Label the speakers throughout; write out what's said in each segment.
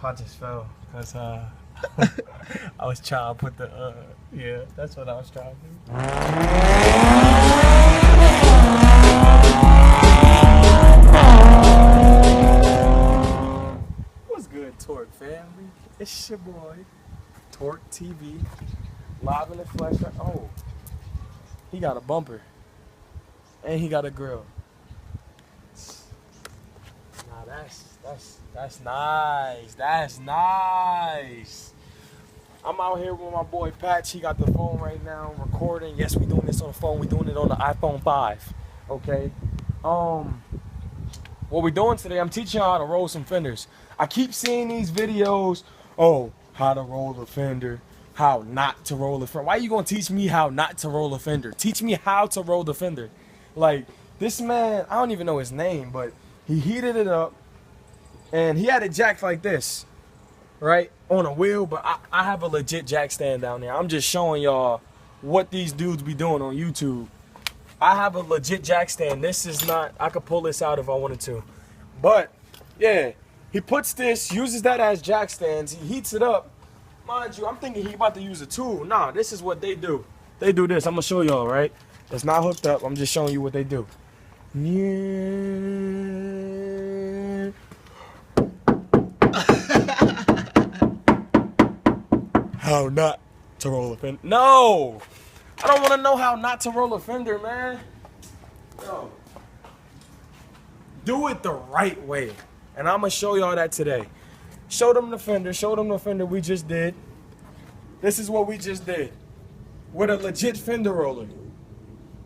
Speaker 1: I just fell because I was trying to put the yeah, that's what I was trying to do. What's good, Torque family? It's your boy, TORqueTV, live in the flesh. Oh, he got a bumper and he got a grill. Nah, that's nice. That's nice. I'm out here with my boy Patch. He got the phone right now recording. Yes, we doing this on the phone. We doing it on the iPhone 5. Okay. What we doing today, I'm teaching y'all how to roll some fenders. I keep seeing these videos. Oh, how to roll a fender. How not to roll a fender. Why are you gonna teach me how not to roll a fender? Teach me how to roll the fender. Like, this man, I don't even know his name, but he heated it up and he had it jacked like this, right, on a wheel. But I have a legit jack stand down there. I'm just showing y'all what these dudes be doing on YouTube. I have a legit jack stand. This is not, I could pull this out if I wanted to. But yeah, he puts this, uses that as jack stands. He heats it up. Mind you, I'm thinking he about to use a tool. Nah, this is what they do. They do this. I'm gonna show y'all, right? It's not hooked up. I'm just showing you what they do. How not to roll a fender? No, I don't want to know how not to roll a fender, man. No, do it the right way, and I'm gonna show y'all that today. Show them the fender. Show them the fender we just did. This is what we just did with a legit fender roller,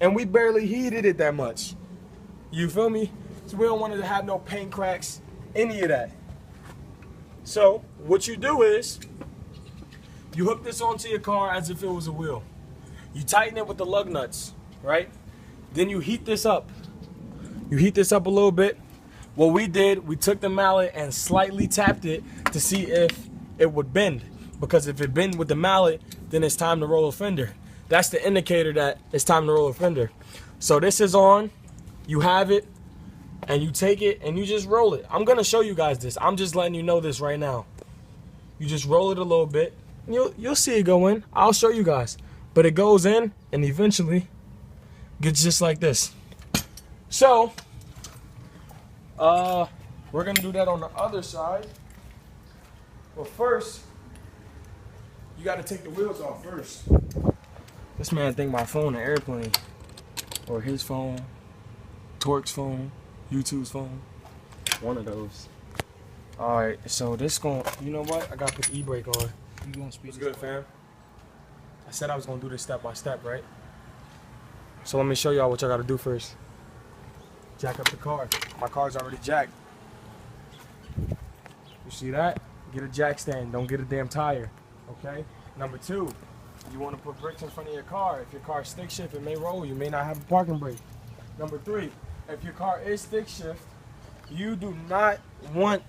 Speaker 1: and we barely heated it that much. You feel me? So we don't want it to have no paint cracks, any of that. So what you do is you hook this onto your car as if it was a wheel. You tighten it with the lug nuts, right? Then you heat this up. You heat this up a little bit. What we did, we took the mallet and slightly tapped it to see if it would bend. Because if it bend with the mallet, then it's time to roll a fender. That's the indicator that it's time to roll a fender. So this is on. You have it, and you take it, and you just roll it. I'm gonna show you guys this. I'm just letting you know this right now. You just roll it a little bit. You'll see it go in. I'll show you guys. But it goes in, and eventually gets just like this. So, we're gonna do that on the other side. But first, you gotta take the wheels off first. This man think my phone an airplane, or his phone, Torque's phone, YouTube's phone, one of those. All right, so this going, you know what? I gotta put the e-brake on.
Speaker 2: You gonna speed?
Speaker 1: What's good, fam? I said I was gonna do this step by step, right? So let me show y'all what y'all gotta do first. Jack up the car. My car's already jacked. You see that? Get a jack stand. Don't get a damn tire. Okay? Number two, you want to put brakes in front of your your car. If your car's stick shift, it may roll. You may not have a parking brake. Number three, if your car is stick shift, you do not want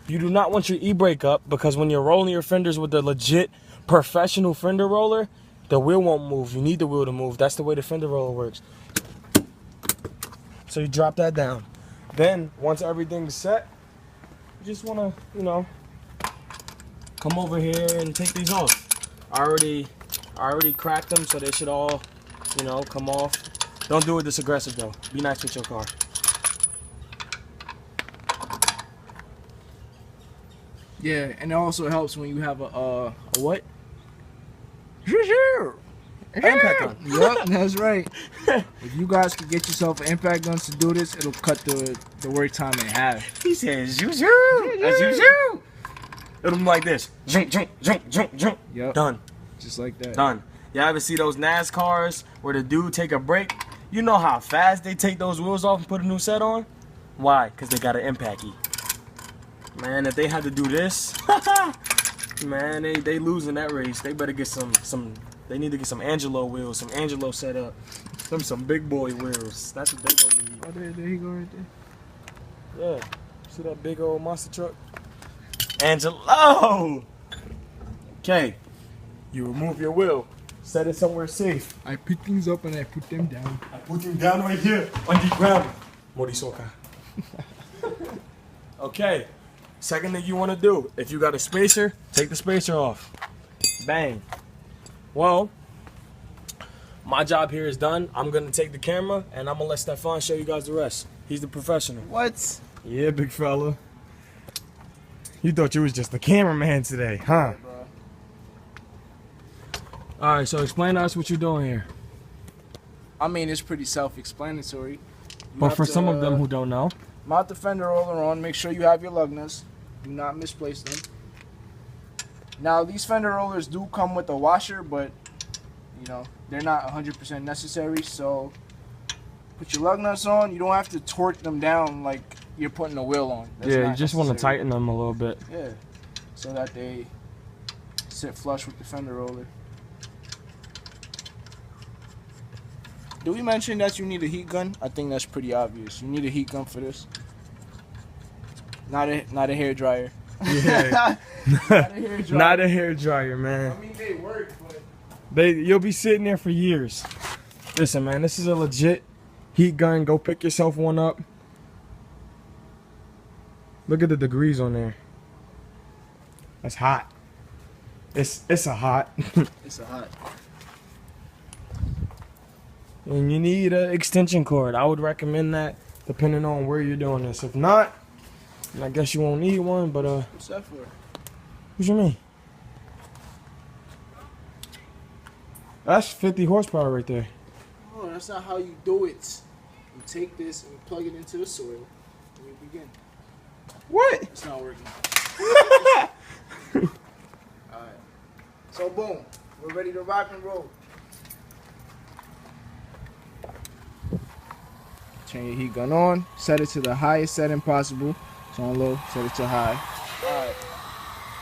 Speaker 1: your e-brake up, because when you're rolling your fenders with the legit professional fender roller, the wheel won't move. You need the wheel to move. That's the way the fender roller works. So you drop that down. Then once everything's set, you just want to, you know, come over here and take these off. I already cracked them, so they should all, you know, come off. Don't do it this aggressive though. Be nice with your car.
Speaker 2: Yeah, and it also helps when you have a what?
Speaker 1: Impact gun.
Speaker 2: Yep, that's right. If you guys could get yourself an impact gun to do this, it'll cut the work time in half.
Speaker 1: He says, "Zoo, that's you." It'll be like this. Jump, jump, jump, jump, jump.
Speaker 2: Yep.
Speaker 1: Done.
Speaker 2: Just like that.
Speaker 1: Done. Y'all ever see those NASCARs where the dude take a break? You know how fast they take those wheels off and put a new set on? Why? Because they got an impact key. Man, if they had to do this, man, they losing that race. They better get they need to get some Angelo wheels, some Angelo set up. Some big boy wheels. That's what they gonna need.
Speaker 2: Oh, there he go right there.
Speaker 1: Yeah. See that big old monster truck? Angelo! Okay. You remove your wheel. Set it somewhere safe.
Speaker 2: I pick things up and I put them down.
Speaker 1: I put them down right here on the ground. Morisoka. Okay. Second thing you want to do, if you got a spacer, take the spacer off. Bang. Well, my job here is done. I'm going to take the camera, and I'm going to let Stefan show you guys the rest. He's the professional.
Speaker 2: What?
Speaker 1: Yeah, big fella. You thought you was just the cameraman today, huh? All right, so explain to us what you're doing here.
Speaker 2: I mean, it's pretty self-explanatory.
Speaker 1: But for some of them who don't know.
Speaker 2: Mount the fender roller on. Make sure you have your lug nuts. Do not misplace them. Now, these fender rollers do come with a washer, but, you know, they're not 100% necessary. So, put your lug nuts on. You don't have to torque them down like you're putting a wheel on. That's
Speaker 1: Yeah, you just want to tighten them a little bit.
Speaker 2: Yeah, so that they sit flush with the fender roller. Do we mention that you need a heat gun? I think that's pretty obvious. You need a heat gun for this. Not a hair dryer.
Speaker 1: Yeah.
Speaker 2: Not a hair dryer.
Speaker 1: Not a hair dryer, man.
Speaker 2: I mean, they work, but
Speaker 1: You'll be sitting there for years. Listen, man, this is a legit heat gun. Go pick yourself one up. Look at the degrees on there. That's hot. It's a hot.
Speaker 2: it's a hot.
Speaker 1: And you need an extension cord. I would recommend that depending on where you're doing this. If not, I guess you won't need one, but
Speaker 2: What's that for?
Speaker 1: what you mean? That's 50 horsepower right there.
Speaker 2: Oh, that's not how you do it. You take this and plug it into the soil and you begin.
Speaker 1: What?
Speaker 2: It's not working. Alright. So boom. We're ready to rock and roll. Turn your heat gun on. Set it to the highest setting possible. It's on low. Set it to high. Alright.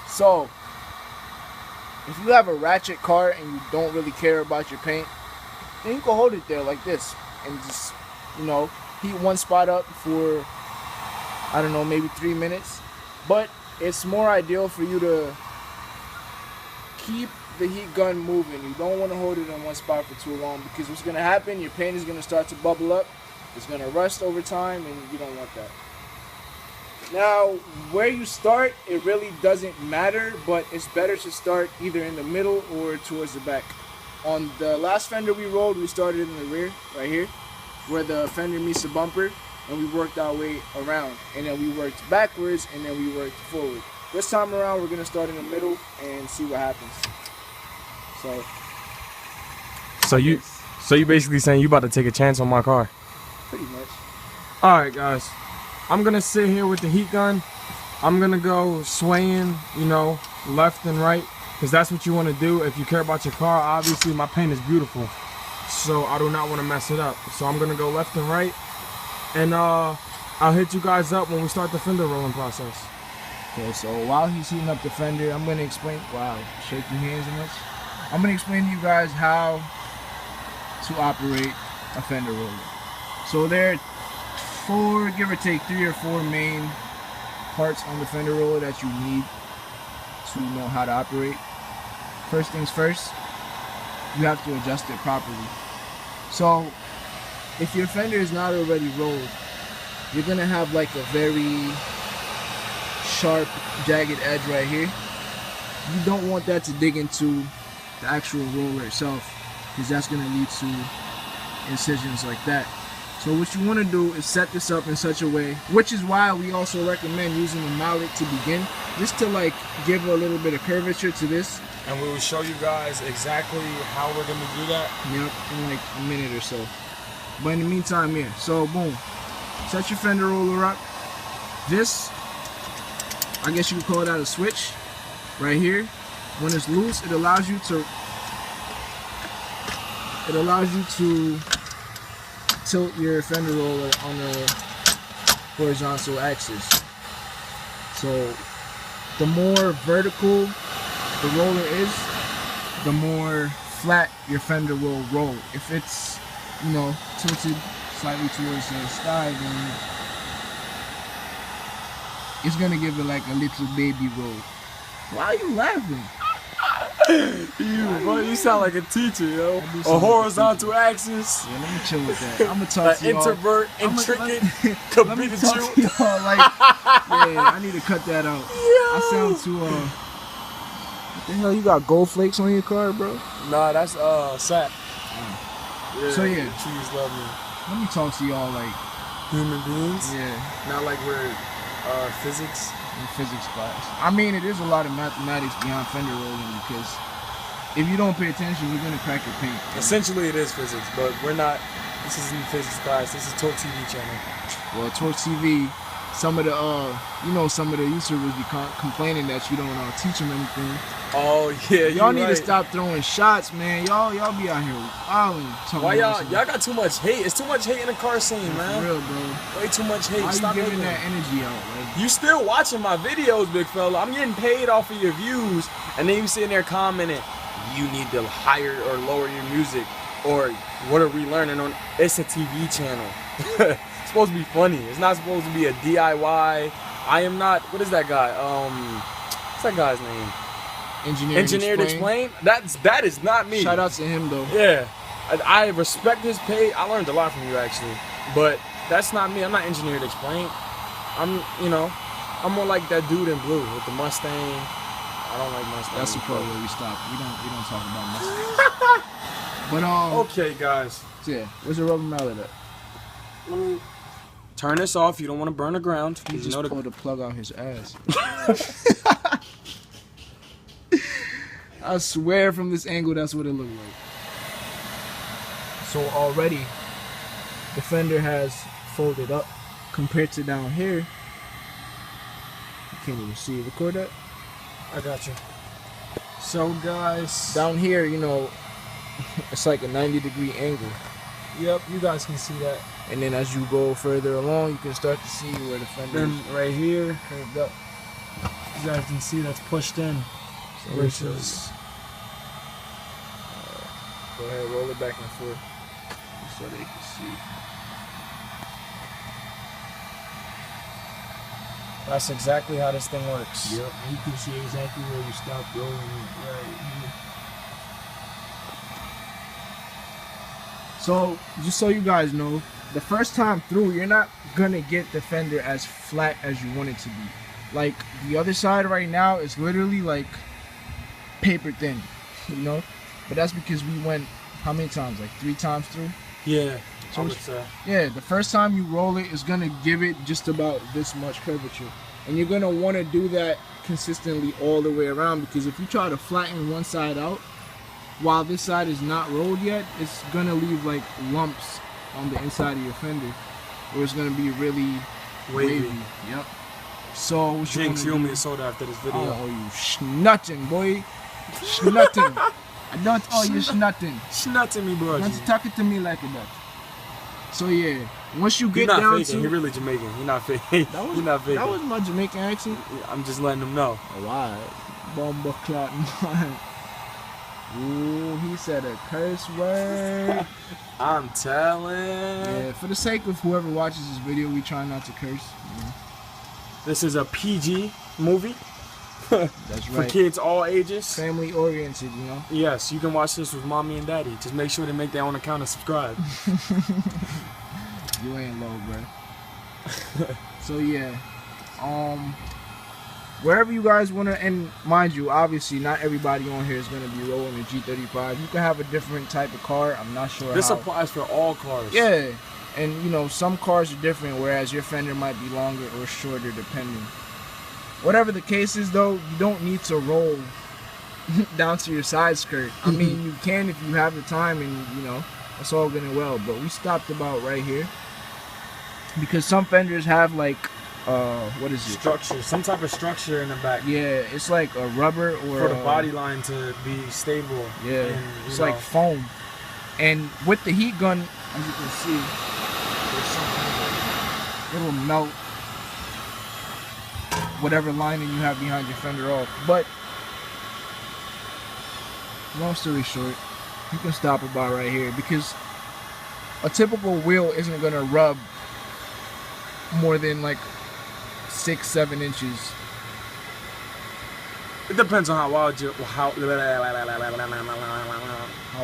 Speaker 2: So, if you have a ratchet car and you don't really care about your paint, then you can hold it there like this and just, you know, heat one spot up for, I don't know, maybe 3 minutes. But it's more ideal for you to keep the heat gun moving. You don't want to hold it in one spot for too long, because what's going to happen, your paint is going to start to bubble up. It's going to rust over time, and you don't want that. Now, where you start, it really doesn't matter, but it's better to start either in the middle or towards the back. On the last fender we rolled, we started in the rear, right here, where the fender meets the bumper, and we worked our way around. And then we worked backwards, and then we worked forward. This time around, we're going to start in the middle and see what happens.
Speaker 1: So you basically saying you about to take a chance on my car?
Speaker 2: Pretty much.
Speaker 1: All right, guys. I'm gonna sit here with the heat gun. I'm gonna go swaying, you know, left and right, because that's what you want to do if you care about your car. Obviously, my paint is beautiful, so I do not want to mess it up. So I'm gonna go left and right, and I'll hit you guys up when we start the fender rolling process.
Speaker 2: Okay, so while he's heating up the fender, I'm gonna explain. Wow, shaking hands and much. I'm gonna explain to you guys how to operate a fender roller. So there are 4, give or take 3 or 4 main parts on the fender roller that you need to know how to operate. First things first, you have to adjust it properly. So if your fender is not already rolled, you're gonna have like a very sharp, jagged edge right here. You don't want that to dig into the actual roller itself, because that's gonna lead to incisions like that. So what you want to do is set this up in such a way, which is why we also recommend using a mallet to begin, just to like give a little bit of curvature to this.
Speaker 1: And we will show you guys exactly how we're gonna do that.
Speaker 2: Yep, in like a minute or so. But in the meantime, yeah. So boom, set your fender roller up. This, I guess you could call that a switch, right here. When it's loose, it allows you to tilt your fender roller on the horizontal axis. So the more vertical the roller is, the more flat your fender will roll. If it's, you know, tilted slightly towards the sky, then it's gonna give it like a little baby roll. Why are you laughing?
Speaker 1: You sound like a teacher, yo.
Speaker 2: do sound
Speaker 1: A
Speaker 2: like a
Speaker 1: horizontal axis.
Speaker 2: Yeah, let me chill with that. I'm gonna talk to
Speaker 1: An
Speaker 2: y'all.
Speaker 1: introvert, intricate,
Speaker 2: Let me talk to
Speaker 1: competitive.
Speaker 2: y'all. Like, yeah, I need to cut that out. I sound too. What the hell? You got gold flakes on your car, bro?
Speaker 1: Nah, that's sap.
Speaker 2: So, yeah.
Speaker 1: trees love me.
Speaker 2: Let me talk to y'all like,
Speaker 1: Human beings.
Speaker 2: yeah,
Speaker 1: Not like we're physics.
Speaker 2: in physics class. I mean, it is a lot of mathematics behind fender rolling because if you don't pay attention, you're gonna crack your paint.
Speaker 1: Essentially, it is physics, but we're not. This isn't physics class. This is TORqueTV channel.
Speaker 2: Well, TORqueTV, some of the some of the YouTubers be complaining that you don't teach them anything.
Speaker 1: Oh yeah,
Speaker 2: Y'all need to stop throwing shots, man. Y'all be out here wilding.
Speaker 1: Why y'all got too much hate? It's too much hate in the car scene, man.
Speaker 2: For real, bro.
Speaker 1: Way too much hate.
Speaker 2: Why
Speaker 1: Stop
Speaker 2: you giving
Speaker 1: hating.
Speaker 2: that energy out? Like,
Speaker 1: You still watching my videos, big fella. I'm getting paid off of your views, and then you sitting there commenting, you need to higher or lower your music, or what are we learning on? It's a TV channel. It's supposed to be funny. It's not supposed to be a DIY. I am not. What is that guy? What's that guy's name? Engineered Explain. That is not me.
Speaker 2: Shout out to him though.
Speaker 1: Yeah, I respect his page. I learned a lot from you actually, but that's not me. I'm not Engineered Explain. I'm more like that dude in blue with the Mustang. I don't like Mustangs.
Speaker 2: That's the part where we stop. We don't talk about Mustangs. But
Speaker 1: Okay, guys.
Speaker 2: yeah, where's the rubber mallet at?
Speaker 1: Let me turn this off. You don't want to burn the ground.
Speaker 2: He
Speaker 1: You
Speaker 2: just
Speaker 1: know
Speaker 2: pulled the plug out his ass. I swear from this angle, that's what it looked like. So already, the fender has folded up compared to down here. You can't even see it. Record that.
Speaker 1: I got you. So, guys.
Speaker 2: Down here, it's like a 90-degree angle.
Speaker 1: Yep, you guys can see that.
Speaker 2: And then as you go further along, you can start to see where the fender is
Speaker 1: Then right here,
Speaker 2: curved up.
Speaker 1: you guys can see that's pushed in.
Speaker 2: So
Speaker 1: Versus.
Speaker 2: Go ahead, roll it back and forth so they can see.
Speaker 1: That's exactly how this thing works.
Speaker 2: Yep, you can see exactly where you stop rolling right here. So, just so you guys know, the first time through, you're not gonna get the fender as flat as you want it to be. Like, the other side right now is literally like paper thin, But that's because we went, how many times? Like 3 times through?
Speaker 1: Yeah,
Speaker 2: So
Speaker 1: I would
Speaker 2: it's-
Speaker 1: say.
Speaker 2: Yeah, the first time you roll it, it's gonna give it just about this much curvature. And you're gonna wanna do that consistently all the way around, because if you try to flatten one side out, while this side is not rolled yet, it's gonna leave like lumps on the inside of your fender, or it's gonna be really wavy. Yep. So what you
Speaker 1: Jinx,
Speaker 2: wanna
Speaker 1: you owe
Speaker 2: do-
Speaker 1: me a soda after this video.
Speaker 2: Oh, you schnutting, boy. Schnutting. I don't owe you schnutting.
Speaker 1: Snutting me, bro.
Speaker 2: Don't talk it to me like that. So yeah, once you
Speaker 1: He's
Speaker 2: get
Speaker 1: not
Speaker 2: down
Speaker 1: faking.
Speaker 2: to
Speaker 1: He really Jamaican. He not faking.
Speaker 2: that was
Speaker 1: He not faking.
Speaker 2: that was my Jamaican accent.
Speaker 1: I'm just letting him know.
Speaker 2: Alright, bomba clot man. Ooh, he said a curse word.
Speaker 1: I'm telling.
Speaker 2: Yeah, for the sake of whoever watches this video, we try not to curse.
Speaker 1: This is a PG movie
Speaker 2: That's
Speaker 1: for
Speaker 2: right.
Speaker 1: kids all ages.
Speaker 2: Family oriented,
Speaker 1: Yes, you can watch this with mommy and daddy. Just make sure they make their own account and subscribe.
Speaker 2: You ain't low, bro. So yeah, wherever you guys wanna, and mind you, obviously not everybody on here is gonna be rolling a G35. You can have a different type of car. I'm not sure.
Speaker 1: This
Speaker 2: how.
Speaker 1: applies for all cars.
Speaker 2: Yeah, and some cars are different, whereas your fender might be longer or shorter depending. Whatever the case is, though, you don't need to roll down to your side skirt. I mean, you can if you have the time, and that's all good and well. But we stopped about right here because some fenders have like what is it?
Speaker 1: Structure, some type of structure in the back
Speaker 2: Yeah, it's like a rubber or
Speaker 1: for the body line to be stable.
Speaker 2: Yeah,
Speaker 1: and,
Speaker 2: it's like foam. And with the heat gun, as you can see, there's something, it will melt whatever lining you have behind your fender off. But long story short, you can stop about right here because a typical wheel isn't gonna rub more than like 6-7 inches
Speaker 1: It depends on how wide you
Speaker 2: How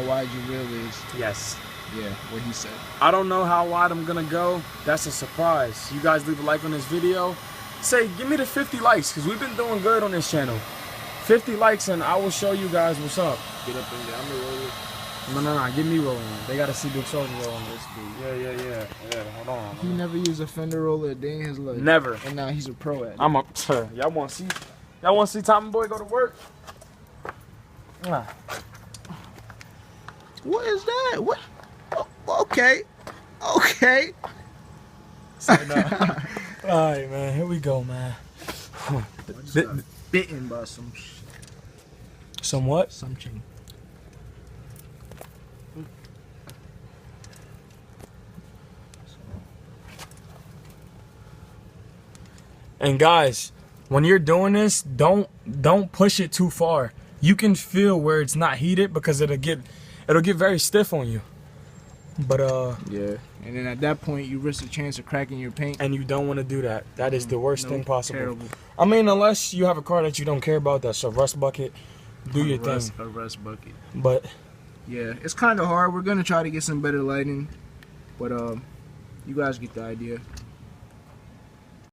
Speaker 2: wide your reel is.
Speaker 1: Yes.
Speaker 2: Yeah, what he said.
Speaker 1: I don't know how wide I'm gonna go. That's a surprise. You guys leave a like on this video. Say, give me the 50 likes, because we've been doing good on this channel. 50 likes and I will show you guys what's up.
Speaker 2: Get up and down the road.
Speaker 1: No, get me rolling. They gotta see Big Soldier rolling this dude. Yeah, hold on.
Speaker 2: He never used a fender roller a day in his life.
Speaker 1: Never.
Speaker 2: And now he's a pro at it.
Speaker 1: Y'all wanna see Tommy Boy go to work?
Speaker 2: What is that? What? Oh, okay.
Speaker 1: Alright, man, here we go, man.
Speaker 2: I just got bitten by some
Speaker 1: Somewhat?
Speaker 2: something.
Speaker 1: And guys, when you're doing this, don't push it too far. You can feel where it's not heated because it'll get very stiff on you. But
Speaker 2: yeah. And then at that point you risk the chance of cracking your paint.
Speaker 1: and you don't want to do that. That is the worst thing possible.
Speaker 2: Terrible.
Speaker 1: I mean, unless you have a car that you don't care about, that's a rust bucket, do your thing.
Speaker 2: A rust bucket.
Speaker 1: But
Speaker 2: Yeah, it's kind of hard. We're gonna try to get some better lighting, but you guys get the idea.